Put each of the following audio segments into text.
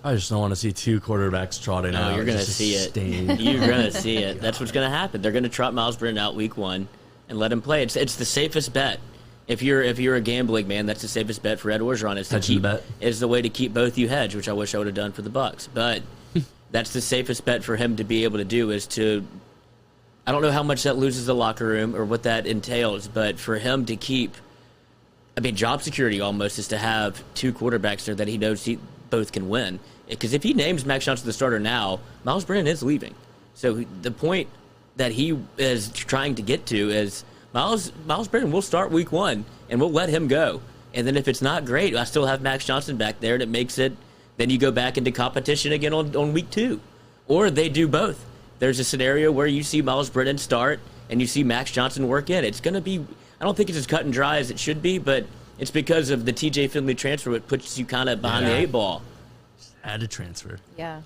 I just don't want to see two quarterbacks trotting out. No, you're going to see it. You're going to see it. That's what's going to happen. They're going to trot Myles Brennan out week 1 and let him play. It's the safest bet. If you're a gambling man, that's the safest bet for Ed Orgeron. Is the way to keep both you hedge, which I wish I would have done for the Bucs. But that's the safest bet for him to be able to do is to. I don't know how much that loses the locker room or what that entails, but for him to keep, job security almost is to have two quarterbacks there that he knows both can win. Because if he names Max Johnson the starter now, Myles Brennan is leaving. So the point that he is trying to get to is Myles Brennan will start week 1, and we'll let him go. And then if it's not great, I still have Max Johnson back there, and it makes it, then you go back into competition again on week 2. Or they do both. There's a scenario where you see Myles Brennan start, and you see Max Johnson work in. It's going to be, I don't think it's as cut and dry as it should be, but it's because of the TJ Finley transfer, it puts you kind of behind the 8 ball. Had to transfer. Yeah.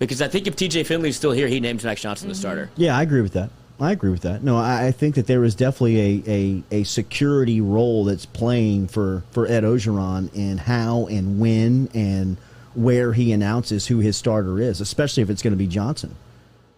Because I think if TJ Finley's still here, he names Max Johnson the starter. Yeah, I agree with that. No, I think that there is definitely a security role that's playing for Ed Orgeron in how and when and where he announces who his starter is, especially if it's going to be Johnson.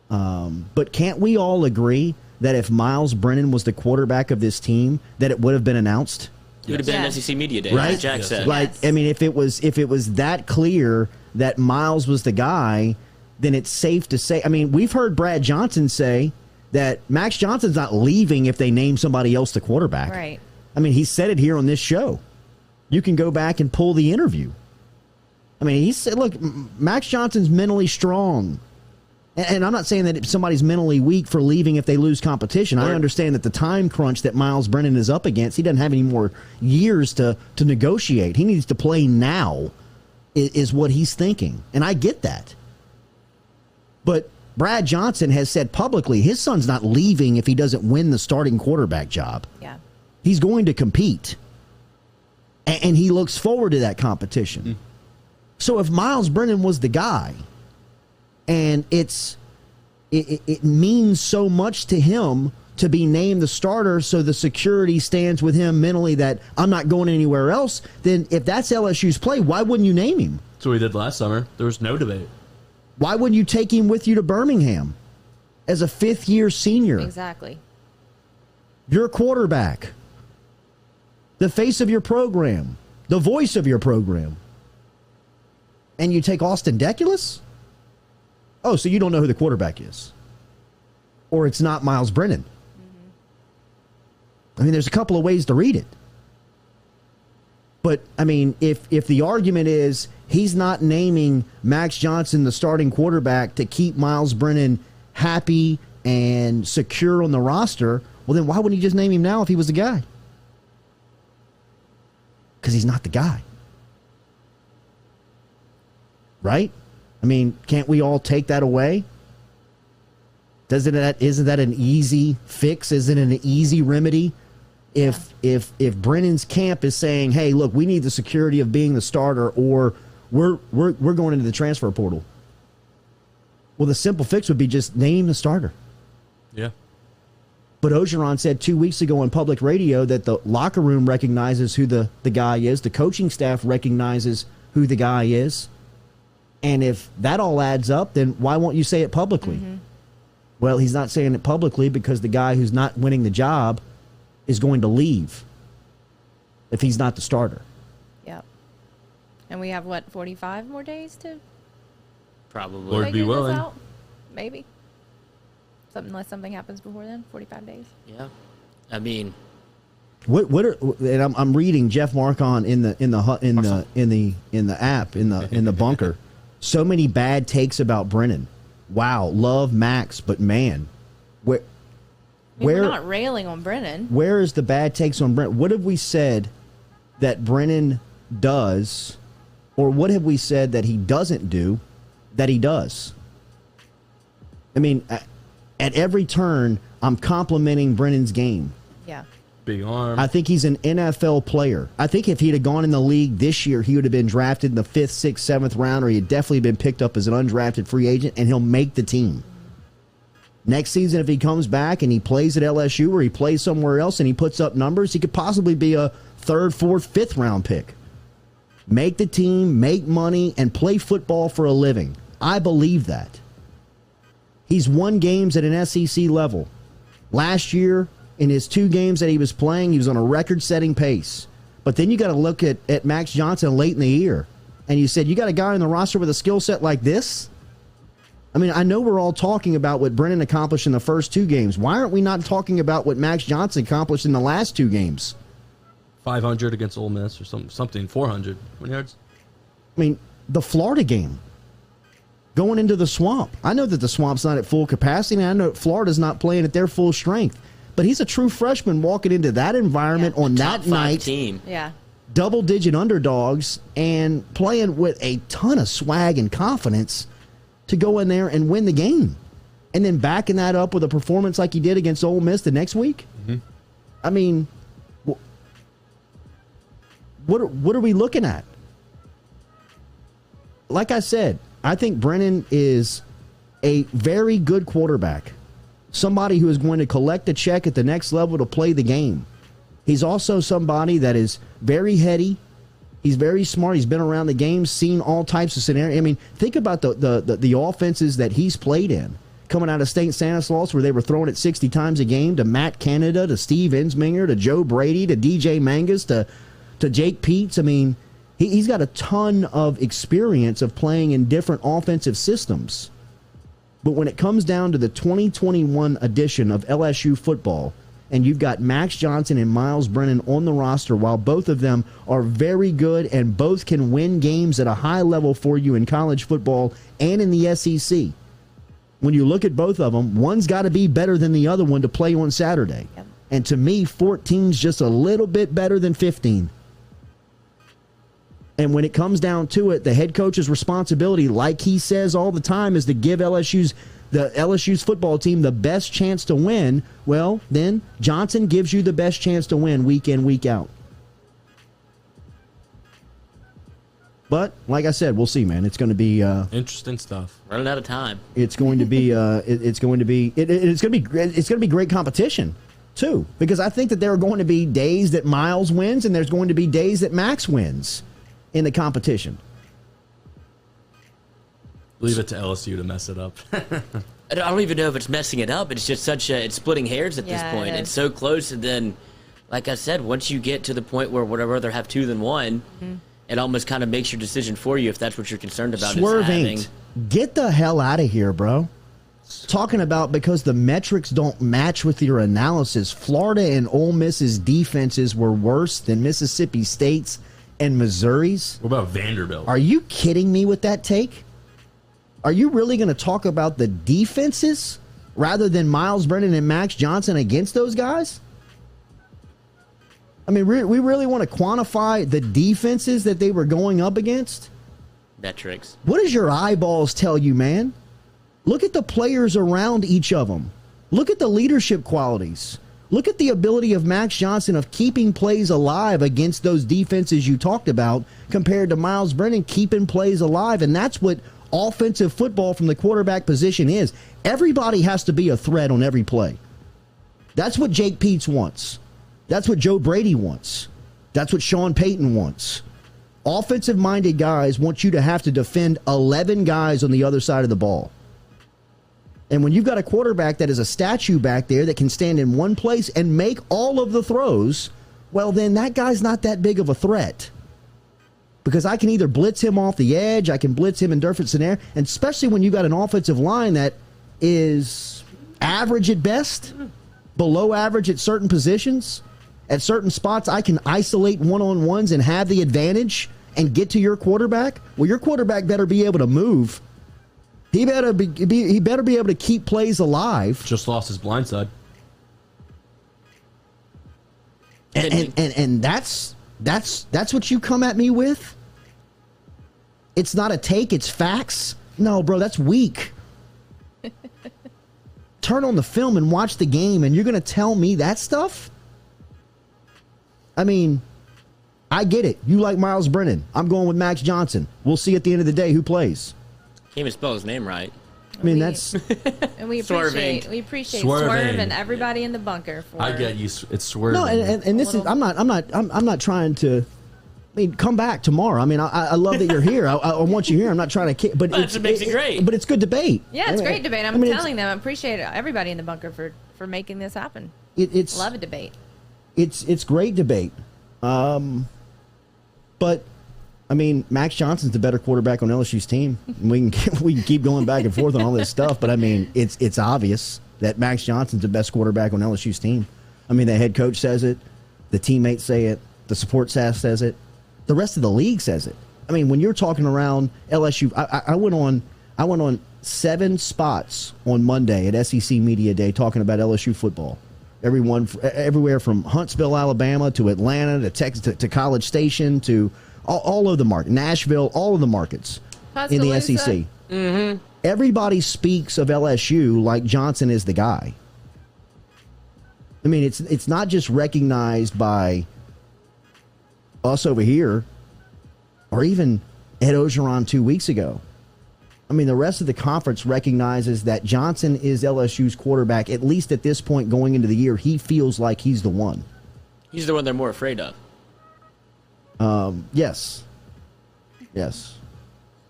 But can't we all agree that if Myles Brennan was the quarterback of this team, that it would have been announced? It would have been an SEC Media Day, right? Like Jack said. If it was that clear that Myles was the guy, then it's safe to say. We've heard Brad Johnson say that Max Johnson's not leaving if they name somebody else the quarterback. Right. He said it here on this show. You can go back and pull the interview. He said, look, Max Johnson's mentally strong. And I'm not saying that somebody's mentally weak for leaving if they lose competition. I understand that the time crunch that Myles Brennan is up against, he doesn't have any more years to negotiate. He needs to play now is what he's thinking. And I get that. But Brad Johnson has said publicly his son's not leaving if he doesn't win the starting quarterback job. Yeah. He's going to compete. And he looks forward to that competition. Mm. So if Myles Brennan was the guy, and it means so much to him to be named the starter, so the security stands with him mentally that I'm not going anywhere else, then if that's LSU's play, why wouldn't you name him? That's what we did last summer. There was no debate. Why wouldn't you take him with you to Birmingham as a fifth-year senior? Exactly. Your quarterback, the face of your program, the voice of your program. And you take Austin Deculus? Oh, so you don't know who the quarterback is. Or it's not Myles Brennan. Mm-hmm. There's a couple of ways to read it. But, if the argument is he's not naming Max Johnson the starting quarterback to keep Myles Brennan happy and secure on the roster, well, then why wouldn't he just name him now if he was the guy? Because he's not the guy. Right? Can't we all take that away? Isn't that an easy fix? Isn't it an easy remedy? If Brennan's camp is saying, "Hey, look, we need the security of being the starter, or we're going into the transfer portal." Well, the simple fix would be just name the starter. Yeah. But Orgeron said 2 weeks ago on public radio that the locker room recognizes who the guy is, the coaching staff recognizes who the guy is. And if that all adds up, then why won't you say it publicly? Mm-hmm. Well, he's not saying it publicly because the guy who's not winning the job is going to leave if he's not the starter. Yep. And we have, 45 more days to probably Lord be willing. Out? Maybe. Unless something happens before then, 45 days. Yeah. What are, and I'm reading Jeff Marcon in the app in the bunker. So many bad takes about Brennan. Wow, love Max, but man, we're not railing on Brennan. Where is the bad takes on Brennan? What have we said that Brennan does, or what have we said that he doesn't do that he does? At every turn, I'm complimenting Brennan's game. Yeah. Big arm. I think he's an NFL player. I think if he'd have gone in the league this year, he would have been drafted in the 5th, 6th, 7th round, or he'd definitely been picked up as an undrafted free agent, and he'll make the team. Next season, if he comes back and he plays at LSU or he plays somewhere else and he puts up numbers, he could possibly be a 3rd, 4th, 5th round pick. make the team, make money, and play football for a living. I believe that. He's won games at an SEC level. Last year, in his 2 games that he was playing, he was on a record-setting pace. But then you got to look at Max Johnson late in the year, and you said, you got a guy on the roster with a skill set like this? I mean, I know we're all talking about what Brennan accomplished in the first 2 games. Why aren't we not talking about what Max Johnson accomplished in the last 2 games? 500 against Ole Miss or something 400. How many yards? I mean, the Florida game, going into the Swamp. I know that the Swamp's not at full capacity, and I know Florida's not playing at their full strength. But he's a true freshman walking into that environment on that night. Team. Yeah. Double-digit underdogs and playing with a ton of swag and confidence to go in there and win the game. And then backing that up with a performance like he did against Ole Miss the next week. Mm-hmm. I mean, what are we looking at? Like I said, I think Brennan is a very good quarterback. Somebody who is going to collect a check at the next level to play the game. He's also somebody that is very heady. He's very smart. He's been around the game, seen all types of scenarios. I mean, think about the offenses that he's played in. Coming out of St. Stanislaus, where they were throwing it 60 times a game, to Matt Canada, to Steve Ensminger, to Joe Brady, to DJ Mangus, to Jake Peets. I mean, he's got a ton of experience of playing in different offensive systems. But when it comes down to the 2021 edition of LSU football, and you've got Max Johnson and Myles Brennan on the roster, while both of them are very good and both can win games at a high level for you in college football and in the SEC. When you look at both of them, one's got to be better than the other one to play on Saturday. Yep. And to me, 14's just a little bit better than 15. And when it comes down to it, the head coach's responsibility, like he says all the time, is to give LSU's football team the best chance to win. Well, then Johnson gives you the best chance to win week in, week out. But like I said, we'll see, man. It's going to be interesting stuff. Running out of time. It's going to be great competition too, because I think that there are going to be days that Myles wins and there's going to be days that Max wins in the competition. Leave it to LSU to mess it up. I don't even know if it's messing it up. It's just it's splitting hairs at this point. It's so close, and then, like I said, once you get to the point where would I rather have 2 than 1, it almost kind of makes your decision for you if that's what you're concerned about. Swerving. Get the hell out of here, bro. Talking about because the metrics don't match with your analysis. Florida and Ole Miss's defenses were worse than Mississippi State's and Missouri's. What about Vanderbilt? Are you kidding me with that take? Are you really going to talk about the defenses rather than Myles Brennan and Max Johnson against those guys? I mean, we really want to quantify the defenses that they were going up against? Metrics. What does your eyeballs tell you, man? Look at the players around each of them. Look at the leadership qualities. Look at the ability of Max Johnson of keeping plays alive against those defenses you talked about compared to Myles Brennan keeping plays alive. And that's what offensive football from the quarterback position is. Everybody has to be a threat on every play. That's what Jake Peets wants. That's what Joe Brady wants. That's what Sean Payton wants. Offensive-minded guys want you to have to defend 11 guys on the other side of the ball. And when you've got a quarterback that is a statue back there that can stand in one place and make all of the throws, well, then that guy's not that big of a threat. Because I can either blitz him off the edge, I can blitz him in different scenarios, and especially when you've got an offensive line that is average at best, below average at certain positions. At certain spots, I can isolate one-on-ones and have the advantage and get to your quarterback. Well, your quarterback better be able to move. He better be able to keep plays alive. Just lost his blind side. And that's what you come at me with? It's not a take, it's facts? No, bro, that's weak. Turn on the film and watch the game, and you're going to tell me that stuff? I mean, I get it. You like Myles Brennan. I'm going with Max Johnson. We'll see at the end of the day who plays. Can't even spell his name right. I mean, that's... And we appreciate Swerve and everybody in the bunker for... I get you. It's swerving. No, and this is... I'm not trying to mean, come back tomorrow. I mean, I love that you're here. I want you here. I'm not trying to kick, but That's what makes it great. But it's good debate. Yeah, it's great debate. I'm I mean, telling them, I appreciate everybody in the bunker for making this happen. It's Love a debate. It's great debate. But I mean, Max Johnson's the better quarterback on LSU's team. We can keep going back and forth on all this stuff, but I mean, it's obvious that Max Johnson's the best quarterback on LSU's team. I mean, the head coach says it, the teammates say it, the support staff says it, the rest of the league says it. I mean, when you're talking around LSU, I went on 7 spots on Monday at SEC Media Day talking about LSU football. Everywhere from Huntsville, Alabama, to Atlanta, to Texas, to College Station, to all of the market, Nashville, all of the markets in the SEC. Mm-hmm. Everybody speaks of LSU like Johnson is the guy. I mean, it's not just recognized by us over here, or even Ed Ogeron 2 weeks ago. I mean, the rest of the conference recognizes that Johnson is LSU's quarterback, at least at this point going into the year. He feels like he's the one. He's the one they're more afraid of. Yes.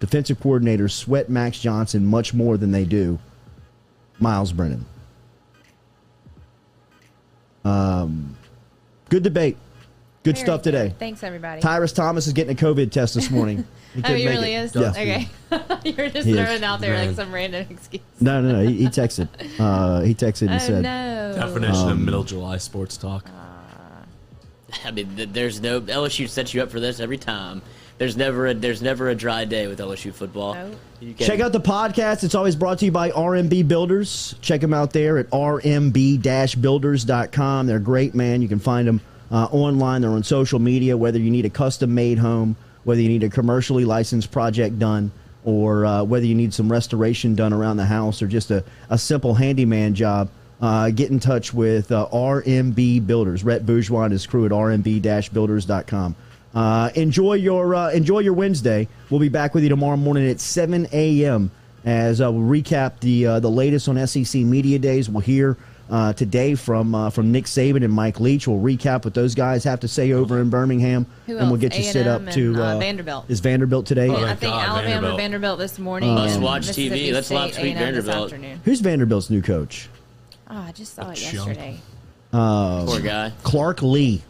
Defensive coordinators sweat Max Johnson much more than they do Myles Brennan. Good debate. Good Very stuff today. good. Thanks, everybody. Tyrus Thomas is getting a COVID test this morning. He really is? Yeah. Okay. You're just He throwing is. it out there Man. like some random excuse. No. He texted. He texted and Oh, said, no. Definition of middle July sports talk. I mean, there's no LSU sets you up for this every time. There's never a dry day with LSU football. No. You can- check out the podcast. It's always brought to you by RMB Builders. Check them out there at rmb-builders.com. They're great, man. You can find them online. They're on social media, whether you need a custom-made home, whether you need a commercially licensed project done, or whether you need some restoration done around the house, or just a simple handyman job. Get in touch with RMB Builders. Rhett Bourgeois and his crew at rmb-builders.com. Enjoy your Wednesday. We'll be back with you tomorrow morning at 7 a.m. as we'll recap the latest on SEC Media Days. We'll hear today from Nick Saban and Mike Leach. We'll recap what those guys have to say over in Birmingham. Who and we'll else? get you set up A&M to and, Vanderbilt. Is Vanderbilt today? Oh, I thank think God, Alabama, Vanderbilt this morning. Must and watch TV. Mississippi Let's live State, tweet A&M this Vanderbilt. afternoon. Who's Vanderbilt's new coach? Oh, I just saw it Chump. yesterday. Poor guy. Clark Lee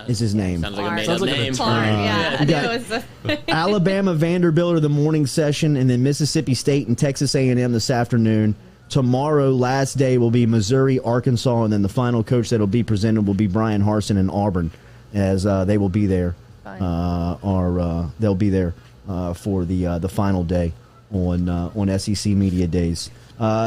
is his name. Sounds like a Clark. made Sounds up like an name. Clark, yeah. I we knew got- it was Alabama, Vanderbilt are the morning session, and then Mississippi State and Texas A&M this afternoon. Tomorrow, last day, will be Missouri, Arkansas, and then the final coach that will be presented will be Brian Harsin in Auburn, as they will be there, they'll be there for the final day on SEC Media Days.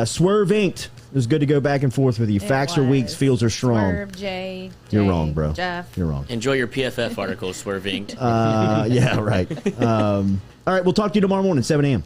Swerve Inked. It was good to go back and forth with you. It Facts are was. weak, feels are strong. Swerve, Jay, You're wrong, bro. Jeff. You're wrong. Enjoy your PFF articles, Swerve Inked. Yeah, right. All right, we'll talk to you tomorrow morning, 7 a.m.